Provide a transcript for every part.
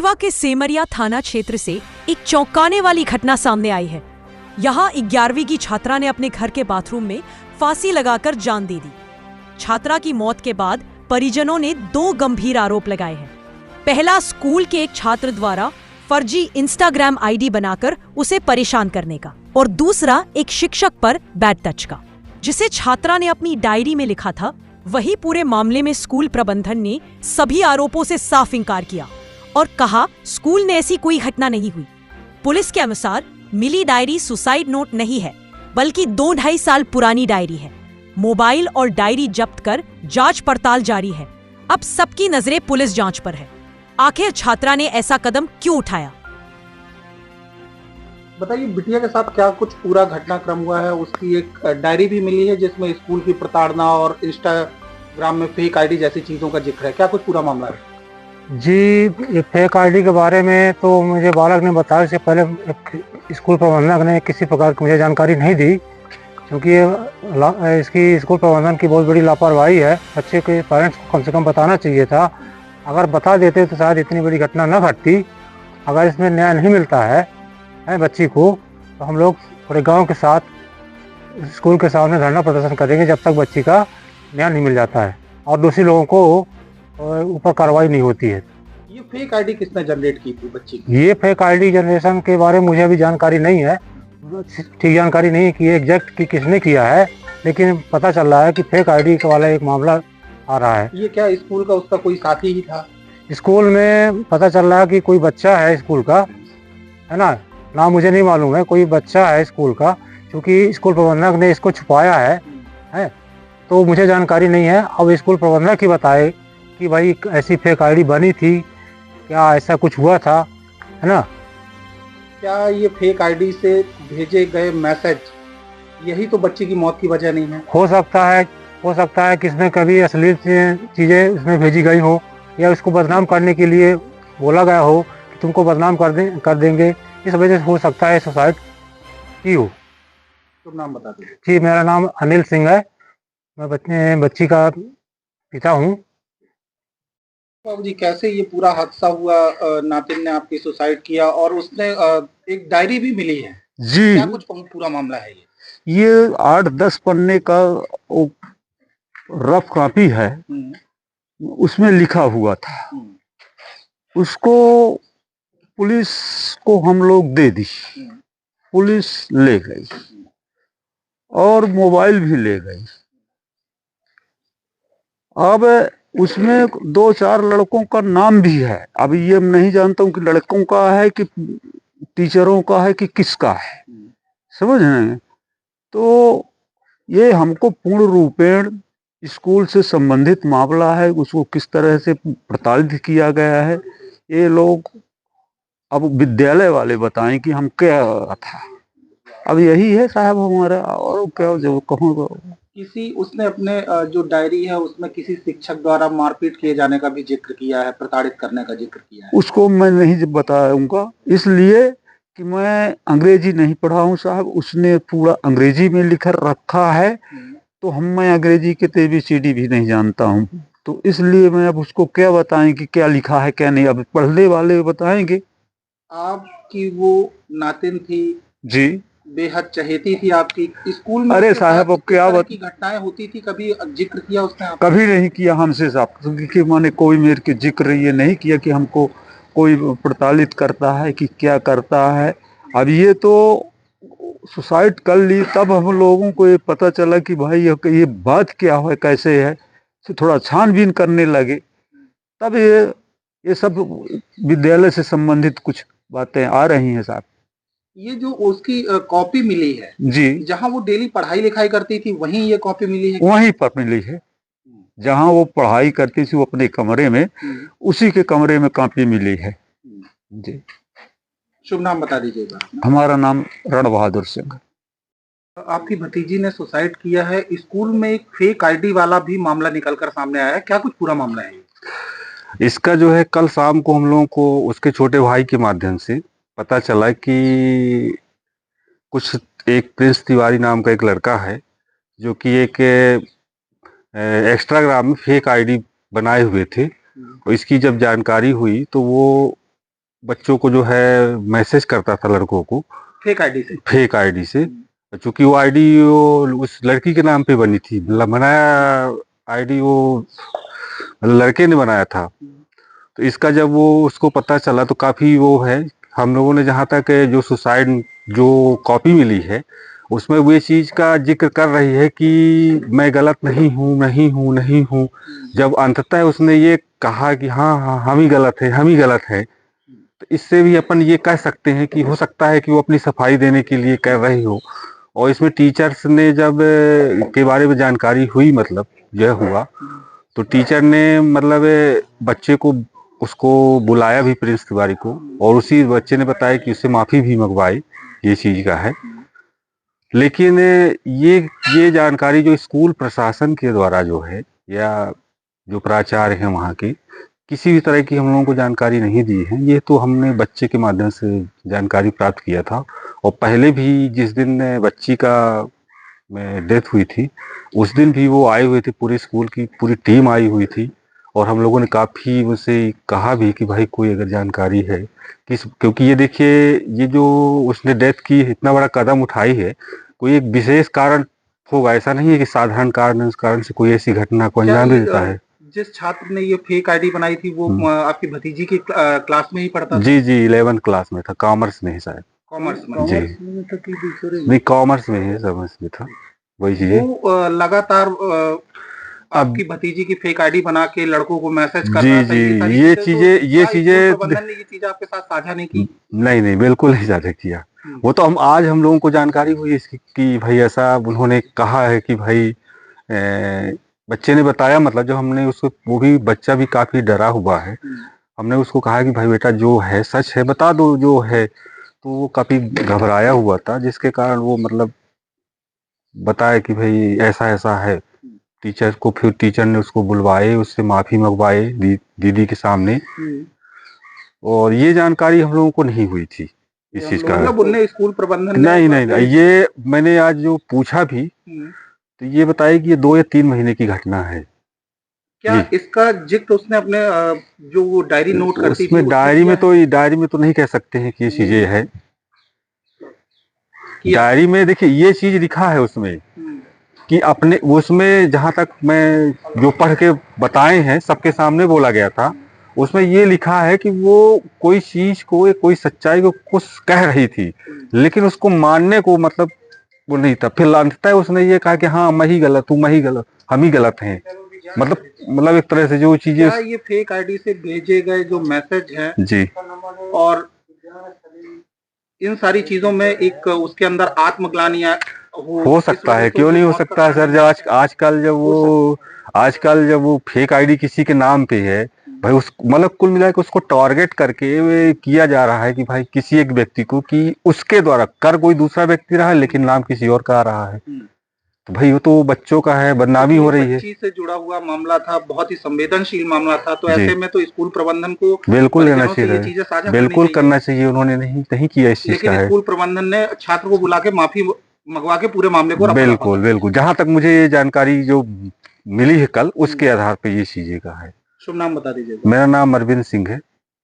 रीवा के सेमरिया थाना क्षेत्र से एक चौंकाने वाली घटना सामने आई है। यहाँ 11वीं की छात्रा ने अपने घर के बाथरूम में फांसी लगाकर जान दे दी। छात्रा की मौत के बाद परिजनों ने 2 गंभीर आरोप लगाए हैं। पहला, स्कूल के एक छात्र द्वारा फर्जी इंस्टाग्राम आईडी बनाकर उसे परेशान करने का, और दूसरा एक शिक्षक पर बैड टच का, जिसे छात्रा ने अपनी डायरी में लिखा था। वही पूरे मामले में स्कूल प्रबंधन ने सभी आरोपों से साफ इंकार किया और कहा स्कूल ने ऐसी कोई घटना नहीं हुई। पुलिस के अनुसार मिली डायरी सुसाइड नोट नहीं है, बल्कि 2-2.5 साल पुरानी डायरी है। मोबाइल और डायरी जब्त कर जांच पड़ताल जारी है। अब सबकी नजरें पुलिस जांच पर है। आखिर छात्रा ने ऐसा कदम क्यों उठाया? बताइए, बिटिया के साथ क्या कुछ पूरा घटनाक्रम हुआ है? उसकी एक डायरी भी मिली है जिसमें स्कूल की प्रताड़ना और इंस्टाग्राम में फेक आईडी जैसी चीजों का जिक्र है। क्या कुछ पूरा मामला है? जी, ये फेक आईडी के बारे में तो मुझे बालक ने बताया। इससे पहले स्कूल प्रबंधक ने किसी प्रकार की मुझे जानकारी नहीं दी, क्योंकि ये इसकी स्कूल प्रबंधन की बहुत बड़ी लापरवाही है। बच्चे के पेरेंट्स को कम से कम बताना चाहिए था। अगर बता देते तो शायद इतनी बड़ी घटना न घटती। अगर इसमें न्याय नहीं मिलता है बच्ची को, तो हम लोग पूरे गांव के साथ स्कूल के सामने धरना प्रदर्शन करेंगे जब तक बच्ची का न्याय नहीं मिल जाता है और दूसरे लोगों को ऊपर कार्रवाई नहीं होती है। ये फेक आईडी किसने जनरेट की थी बच्ची की? ये फेक आईडी जनरेशन के बारे में मुझे अभी जानकारी नहीं है, ठीक जानकारी नहीं है कि एग्जैक्ट कि किसने किया है, लेकिन पता चल रहा है कि फेक आईडी वाला एक मामला आ रहा है। ये क्या स्कूल का उसका कोई साथी ही था? स्कूल में पता चल रहा है कि कोई बच्चा है स्कूल का, है ना, नाम मुझे नहीं मालूम है, कोई बच्चा है स्कूल का। क्योंकि स्कूल प्रबंधक ने इसको छुपाया है, तो मुझे जानकारी नहीं है। अब स्कूल प्रबंधक ही बताए कि भाई ऐसी फेक आईडी बनी थी, क्या ऐसा कुछ हुआ था, है ना। क्या ये फेक आईडी से भेजे गए मैसेज यही तो बच्ची की मौत की वजह नहीं है? हो सकता है किसने कभी अश्लील चीजें उसमें भेजी गई हो, या उसको बदनाम करने के लिए बोला गया हो कि तुमको बदनाम कर देंगे, इस वजह से हो सकता है सुसाइड की हो। तुम नाम बता दो। जी, मेरा नाम अनिल सिंह है। मैं बच्ची का पिता हूँ। बाबू जी, कैसे ये पूरा हादसा हुआ? नातिन ने आपकी सुसाइड किया और उसने एक डायरी भी मिली है जी। क्या कुछ पूरा मामला है? ये 8-10 पन्ने का रफ कॉपी है, उसमें लिखा हुआ था। उसको पुलिस को हम लोग दे दी, पुलिस ले गई और मोबाइल भी ले गई। अब उसमें 2-4 लड़कों का नाम भी है। अब ये नहीं जानता हूँ कि लड़कों का है कि टीचरों का है कि किसका है, समझ रहे हैं। तो ये हमको पूर्ण रूपेण स्कूल से संबंधित मामला है, उसको किस तरह से प्रताड़ित किया गया है, ये लोग अब विद्यालय वाले बताएं कि हम क्या था। अब यही है साहब हमारा, और क्या जो कहूँ। किसी उसने अपने जो डायरी है उसमें किसी शिक्षक द्वारा मारपीट किए जाने का भी जिक्र किया है, प्रताड़ित करने का जिक्र किया है। उसको मैं नहीं बताऊंगा, इसलिए कि मैं अंग्रेजी नहीं पढ़ा हूँ साहब। उसने पूरा अंग्रेजी में लिख रखा है, तो मैं अंग्रेजी के ABCD भी नहीं जानता हूँ, तो इसलिए मैं अब उसको क्या बताएं कि क्या लिखा है क्या नहीं, अब पढ़ने वाले बताएंगे। आपकी वो नातिन थी जी, बेहद चहेती थी आपकी स्कूल में। अरे साहब, अब क्या की घटनाएं होती थी, कभी जिक्र किया उसने? कभी नहीं किया हमसे साहब, क्योंकि मैंने कोई मेरे के जिक्र ये नहीं किया कि हमको कोई प्रताड़ित करता है कि क्या करता है। अब ये तो सुसाइड कर ली, तब हम लोगों को ये पता चला कि भाई ये बात क्या है, कैसे है, तो थोड़ा छानबीन करने लगे। तब ये सब विद्यालय से संबंधित कुछ बातें आ रही हैं साहब। ये जो उसकी कॉपी मिली है जी, जहाँ वो डेली पढ़ाई लिखाई करती थी वहीं ये कॉपी मिली है? वहीं पर मिली है, जहाँ वो पढ़ाई करती थी वो अपने कमरे में, उसी के कमरे में कॉपी मिली है जी। शुभ नाम बता दीजिएगा। हमारा नाम रण बहादुर सिंह। आपकी भतीजी ने सुसाइड किया है, स्कूल में एक फेक आईडी वाला भी मामला निकलकर सामने आया है, क्या कुछ पूरा मामला है? इसका जो है, कल शाम को हम लोगों को उसके छोटे भाई के माध्यम से पता चला कि कुछ एक प्रिंस तिवारी नाम का एक लड़का है, जो कि एक इंस्टाग्राम में फेक आईडी बनाए हुए थे। और इसकी जब जानकारी हुई तो वो बच्चों को जो है मैसेज करता था लड़कों को फेक आईडी से, चूंकि वो आईडी वो उस लड़की के नाम पे बनी थी, मतलब बनाया आईडी वो लड़के ने बनाया था। तो इसका जब वो उसको पता चला तो काफी वो है, हम लोगों ने जहाँ तक जो सुसाइड जो कॉपी मिली है उसमें वो ये चीज का जिक्र कर रही है कि मैं गलत नहीं हूँ, नहीं हूँ, नहीं हूँ। जब अंततः उसने ये कहा कि हाँ हाँ हम ही गलत है, हम ही गलत है, तो इससे भी अपन ये कह सकते हैं कि हो सकता है कि वो अपनी सफाई देने के लिए कर रही हो। और इसमें टीचर्स ने जब के बारे में जानकारी हुई, मतलब यह हुआ, तो टीचर ने मतलब बच्चे को उसको बुलाया भी, प्रिंस तिवारी को, और उसी बच्चे ने बताया कि उससे माफी भी मंगवाई, ये चीज का है। लेकिन ये जानकारी जो स्कूल प्रशासन के द्वारा जो है, या जो प्राचार्य हैं वहाँ के, किसी भी तरह की हम लोगों को जानकारी नहीं दी है। ये तो हमने बच्चे के माध्यम से जानकारी प्राप्त किया था। और पहले भी जिस दिन बच्ची का डेथ हुई थी, उस दिन भी वो आए हुए थे, पूरे स्कूल की पूरी टीम आई हुई थी। और हम लोगों ने काफ़ी उनसे कहा भी कि भाई कोई अगर जानकारी है क्योंकि ये देखिए, ये जो उसने डेथ की इतना बड़ा कदम उठाई है, कोई एक विशेष कारण होगा, ऐसा नहीं है कि साधारण कारण है, उस कारण से कोई ऐसी घटना को अंजाम दे देता है। जिस छात्र ने ये फेक आईडी बनाई थी वो आपकी भतीजी की क्लास में ही पढ़ता था? जी जी, 11th क्लास में था, कॉमर्स में है शायद। कॉमर्स में? जी नहीं, कॉमर्स में है, समझ में था वही चीज। वो लगातार आपकी भतीजी की फेक आईडी बना के लड़कों को मैसेज कर जी रहा था। जी, ये चीजें प्रबंधन ने ये चीजें आपके साथ साझा नहीं की? नहीं नहीं, बिल्कुल नहीं साझा किया। वो तो हम लोगों को जानकारी हुई इसकी कि भाई ऐसा उन्होंने कहा है कि भाई बच्चे ने बताया, मतलब जब हमने उसको, वो भी बच्चा भी काफी डरा हुआ है, हमने उसको कहा कि भाई बेटा जो है सच है बता दो जो है, तो वो काफी घबराया हुआ था, जिसके कारण वो मतलब बताया कि भाई ऐसा ऐसा है। टीचर को, फिर टीचर ने उसको बुलवाए, उससे माफी मंगवाए दीदी के सामने। और ये जानकारी हम लोगों को नहीं हुई थी इस चीज का। मतलब उनने स्कूल प्रबंधन नहीं नहीं नहीं, ये मैंने आज जो पूछा भी तो ये बताया कि ये 2 या 3 महीने की घटना है। क्या इसका जिक्र उसने अपने जो वो डायरी नोट करती थी उसमें डायरी में तो नहीं कह सकते हैं कि ये चीजें है। डायरी में देखिए ये चीज लिखा है उसमें कि अपने, उसमें जहां तक मैं जो पढ़ के बताए हैं, सबके सामने बोला गया था, उसमें ये लिखा है कि वो कोई चीज को, कोई सच्चाई को कुछ कह रही थी, लेकिन उसको मानने को मतलब वो नहीं था। फिर अंततः उसने ये कहा कि हाँ मैं ही गलत हूँ, मैं ही गलत, हम ही गलत हैं। मतलब एक तरह से जो चीजें, ये फेक आईडी से भेजे गए जो मैसेज हैं जी, और इन सारी चीजों में एक उसके अंदर आत्मग्लानि हो सकता है, क्यों नहीं हो सकता है सर। जब आजकल जब वो फेक आईडी किसी के नाम पे है भाई, उस मतलब कुल मिला के उसको टारगेट करके किया जा रहा है कि भाई किसी एक व्यक्ति को, कि उसके द्वारा कर कोई दूसरा व्यक्ति रहा है लेकिन नाम किसी और का आ रहा है, तो भाई वो तो बच्चों का है, बदनामी हो रही है। बच्ची से जुड़ा हुआ मामला था, बहुत ही संवेदनशील मामला था, तो ऐसे में तो स्कूल प्रबंधन को बिल्कुल लेना चाहिए, बिल्कुल करना चाहिए। उन्होंने नहीं किया इस चीज का है। स्कूल प्रबंधन ने छात्र को बुला के माफी मंगवा के पूरे मामले को बिल्कुल जहां तक मुझे ये जानकारी जो मिली है कल, उसके आधार पर ये चीजें का है। शुभ नाम बता दीजिए। मेरा नाम अरविंद सिंह है।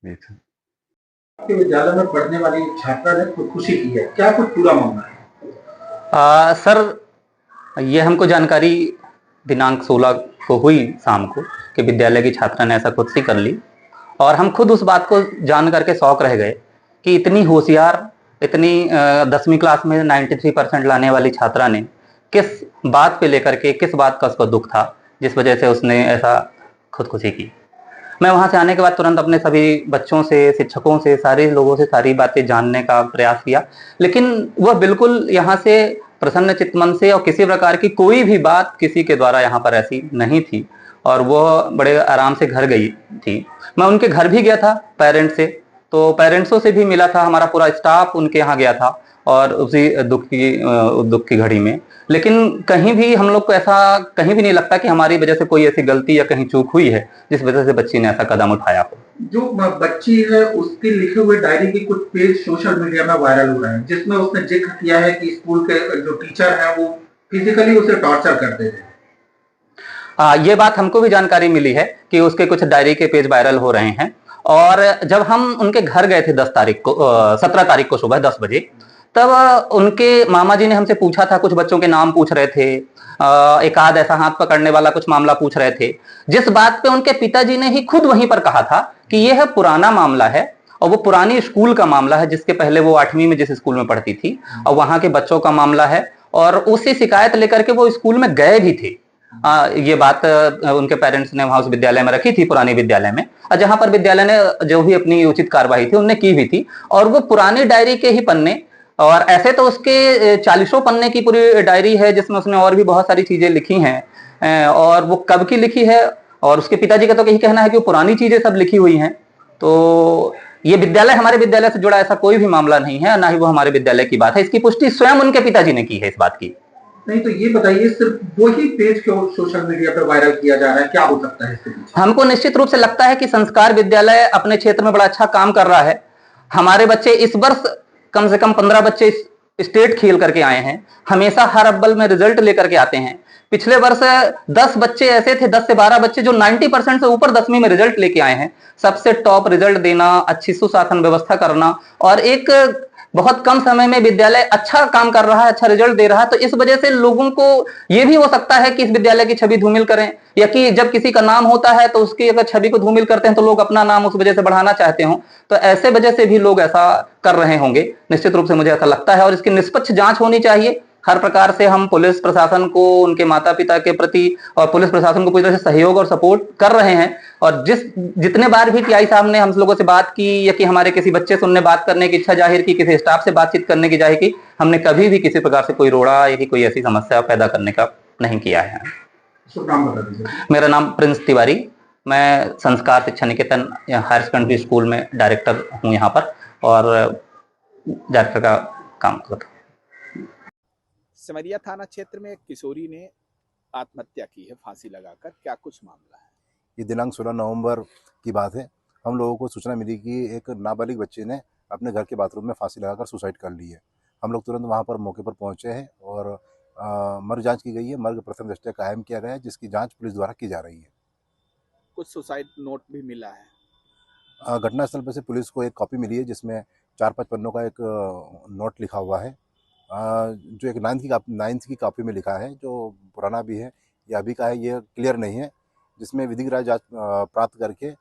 आपके विद्यालय में पढ़ने वाली छात्रा ने खुदकुशी की है, क्या कुछ पूरा मामला है? सर, ये हमको जानकारी दिनांक 16 को हुई शाम को कि विद्यालय की छात्रा ने ऐसा खुदकुशी कर ली, और हम खुद उस बात को जान करके शौक रह गए कि इतनी होशियार, इतनी 10वीं क्लास में 93% लाने वाली छात्रा ने किस बात पे लेकर के, किस बात का उसको दुख था जिस वजह से उसने ऐसा खुदकुशी की। मैं वहाँ से आने के बाद तुरंत अपने सभी बच्चों से, शिक्षकों से, सारे लोगों से सारी बातें जानने का प्रयास किया, लेकिन वह बिल्कुल यहाँ से प्रसन्न चित्त मन से, और किसी प्रकार की कोई भी बात किसी के द्वारा यहाँ पर ऐसी नहीं थी, और वह बड़े आराम से घर गई थी। मैं उनके घर भी गया था पेरेंट्स से, तो पेरेंट्सों से भी मिला था, हमारा पूरा स्टाफ उनके यहाँ गया था, और उसी दुख की घड़ी में। लेकिन कहीं भी हम लोग को ऐसा कहीं भी नहीं लगता कि हमारी वजह से कोई ऐसी गलती या कहीं चूक हुई है जिस वजह से बच्ची ने ऐसा कदम उठाया हो। जो बच्ची है उसके लिखे हुए डायरी के कुछ पेज सोशल मीडिया में वायरल हो रहे हैं, जिसमें उसने जिक्र किया है कि स्कूल के जो टीचर हैं वो फिजिकली उसे टॉर्चर करते थे। ये बात हमको भी जानकारी मिली है कि उसके कुछ डायरी के पेज वायरल हो रहे हैं, और जब हम उनके घर गए थे 17 तारीख को सुबह 10 बजे, तब उनके मामा जी ने हमसे पूछा था, कुछ बच्चों के नाम पूछ रहे थे, एक आध ऐसा हाथ पकड़ने वाला कुछ मामला पूछ रहे थे, जिस बात पे उनके पिताजी ने ही खुद वहीं पर कहा था कि यह पुराना मामला है और वो पुरानी स्कूल का मामला है, जिसके पहले वो 8वीं में जिस स्कूल में पढ़ती थी, और वहां के बच्चों का मामला है, और उसी शिकायत लेकर के वो स्कूल में गए भी थे। ये बात उनके पेरेंट्स ने वहां उस विद्यालय में रखी थी, पुराने विद्यालय में, और जहां पर विद्यालय ने जो भी अपनी उचित कार्रवाई थी उनने की भी थी। और वो पुरानी डायरी के ही पन्ने, और ऐसे तो उसके 40 पन्ने की पूरी डायरी है, जिसमें उसने और भी बहुत सारी चीजें लिखी हैं, और वो कब की लिखी है, और उसके पिताजी का तो यही कहना है कि वो पुरानी चीजें सब लिखी हुई हैं। तो ये विद्यालय, हमारे विद्यालय से जुड़ा ऐसा कोई भी मामला नहीं है, ना ही वो हमारे विद्यालय की बात है। इसकी पुष्टि स्वयं उनके पिताजी ने की है इस बात की। नहीं तो ये बताइए, सिर्फ वो ही पेज क्यों सोशल मीडिया पर वायरल किया जा रहा है, क्या हो सकता है इसके पीछे? हमको निश्चित रूप से लगता है कि संस्कार विद्यालय अपने क्षेत्र में बड़ा अच्छा काम कर रहा है। हमारे बच्चे इस वर्ष कम से कम 15 बच्चे स्टेट खेल करके आए हैं, हमेशा हर अव्वल में रिजल्ट लेकर के आते हैं। पिछले वर्ष 10 बच्चे ऐसे थे, 10 से 12 बच्चे जो 90% से ऊपर 10वीं में रिजल्ट लेके आए हैं। सबसे टॉप रिजल्ट देना, अच्छी सुशासन व्यवस्था करना, और एक बहुत कम समय में विद्यालय अच्छा काम कर रहा है, अच्छा रिजल्ट दे रहा है। तो इस वजह से लोगों को ये भी हो सकता है कि इस विद्यालय की छवि धूमिल करें, या कि जब किसी का नाम होता है तो उसकी अगर छवि को धूमिल करते हैं तो लोग अपना नाम उस वजह से बढ़ाना चाहते हो, तो ऐसे वजह से भी लोग ऐसा कर रहे होंगे। निश्चित रूप से मुझे ऐसा लगता है, और इसकी निष्पक्ष जांच होनी चाहिए। हर प्रकार से हम पुलिस प्रशासन को, उनके माता पिता के प्रति और पुलिस प्रशासन को पूरी तरह से सहयोग और सपोर्ट कर रहे हैं। और जितने बार भी टीआई साहब ने हम लोगों से बात की, या कि हमारे किसी बच्चे से उनने बात करने की इच्छा जाहिर की, किसी स्टाफ से बातचीत करने की जाहिर की, हमने कभी भी किसी प्रकार से कोई रोड़ा या कोई ऐसी समस्या पैदा करने का नहीं किया है। नाम बता दीजिए। मेरा नाम प्रिंस तिवारी, मैं संस्कार शिक्षा निकेतन हायर सेकेंडरी स्कूल में डायरेक्टर हूँ यहाँ पर, और डायरेक्टर का काम करता हूँ। सिमरिया थाना क्षेत्र में एक किशोरी ने आत्महत्या की है फांसी लगाकर, क्या कुछ मामला है? ये दिनांक 16 नवंबर की बात है। हम लोगों को सूचना मिली कि एक नाबालिग बच्चे ने अपने घर के बाथरूम में फांसी लगाकर सुसाइड कर ली है। हम लोग तुरंत वहां पर मौके पर पहुंचे हैं और मर्ग जांच की गई है। मर्ग प्रथम दृष्टया कायम किया गया है, जिसकी जांच पुलिस द्वारा की जा रही है। कुछ सुसाइड नोट भी मिला है। घटनास्थल पर से पुलिस को एक कॉपी मिली है, जिसमें 4-5 पन्नों का एक नोट लिखा हुआ है, जो एक 9th की कॉपी में लिखा है, जो पुराना भी है या अभी का है ये क्लियर नहीं है, जिसमें विधिक राय जांच प्राप्त करके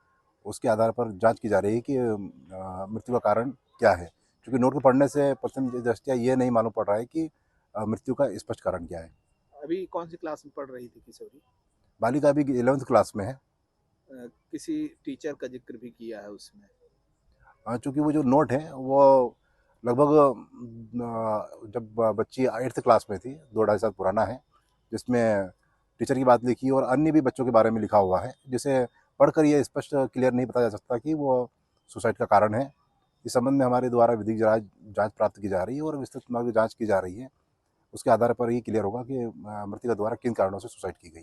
उसके आधार पर जांच की जा रही है कि मृत्यु का कारण क्या है। क्योंकि नोट को पढ़ने से प्रथम दृष्टया ये नहीं मालूम पड़ रहा है कि मृत्यु का स्पष्ट कारण क्या है। अभी कौन सी क्लास में पढ़ रही थी किशोरी? बालिका अभी 11th क्लास में है। किसी टीचर का जिक्र भी किया है उसमें? चूँकि वो जो नोट है वो लगभग जब बच्ची 8th क्लास में थी, 2-2.5 साल पुराना है, जिसमें टीचर की बात लिखी और अन्य भी बच्चों के बारे में लिखा हुआ है, जिसे पढ़कर ये स्पष्ट क्लियर नहीं पता जा सकता कि वो सुसाइड का कारण है। इस संबंध में हमारे द्वारा विधिक जांच प्राप्त की जा रही है और विस्तृत मार्ग जांच की जा रही है। उसके आधार पर ये क्लियर होगा कि मृतका द्वारा किन कारणों से सुसाइड की गई।